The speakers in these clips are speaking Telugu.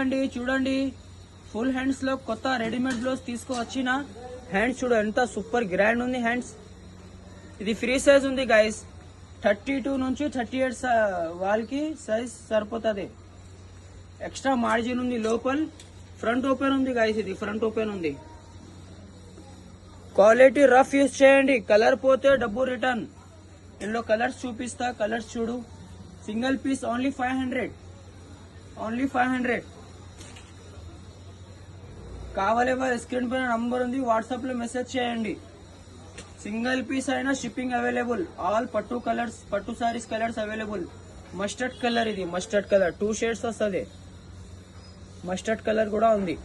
చేయకండి. చూడండి ఫుల్ హ్యాండ్స్ లో కొత్త రెడీమేడ్ బ్లౌజ్ తీసుకువచ్చిన హ్యాండ్స్ చూడు ఎంత సూపర్ గ్రాండ్ ఉంది హ్యాండ్స్. ఇది ఫ్రీ సైజ్ ఉంది గైస్. 32 నుంచి 38 వాళ్ళకి సైజ్ సరిపోతుంది. ఎక్స్ట్రా మార్జిన్ ఉంది లోపల. ఫ్రంట్ ఓపెన్ ఉంది గైస్. ఇది ఫ్రంట్ ఓపెన్ ఉంది. క్వాలిటీ రఫ్ యూజ్ చేయండి. కలర్ పోతే డబ్బు రిటర్న్. ఇందులో కలర్స్ చూపిస్తా. కలర్స్ చూడు. Single piece only 500. ఓన్లీ 500. కావాలి వాళ్ళ స్క్రీన్ పైన నంబర్ ఉంది. వాట్సాప్ లో మెసేజ్ చేయండి. సింగిల్ పీస్ అయినా షిప్పింగ్ అవైలబుల్. ఆల్ పట్టు కలర్స్, పట్టు saris colours available. Mustard colour ఇది. మస్టర్డ్ కలర్ 2 షేడ్స్ వస్తుంది. మస్టర్డ్ కలర్ కూడా ఉంది.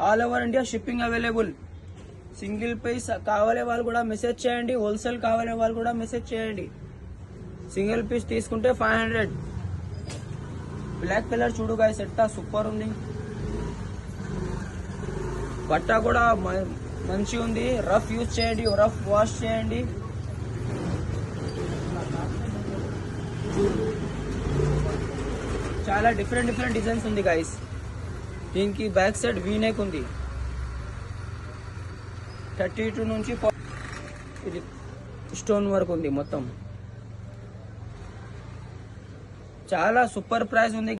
All over India shipping available. Single piece కావాలే వాళ్ళు కూడా మెసేజ్ చేయండి. హోల్సేల్ కావాలే వాళ్ళు కూడా మెసేజ్ చేయండి. సింగిల్ పీస్ తీసుకుంటే 500. బ్లాక్ కలర్ చూడు గాయస్ ఎంత సూపర్ ఉంది. బట్ట కూడా మంచి ఉంది. రఫ్ యూజ్ చేయండి. రఫ్ వాష్ చేయండి. చాలా డిఫరెంట్ డిజైన్స్ ఉంది గాయస్. దీనికి బ్యాక్ సైడ్ వీ నెక్ ఉంది. 32 నుంచి ఇది స్టోన్ వర్క్ ఉంది మొత్తం. చాలా సూపర్ ప్రైస్ ఉంది.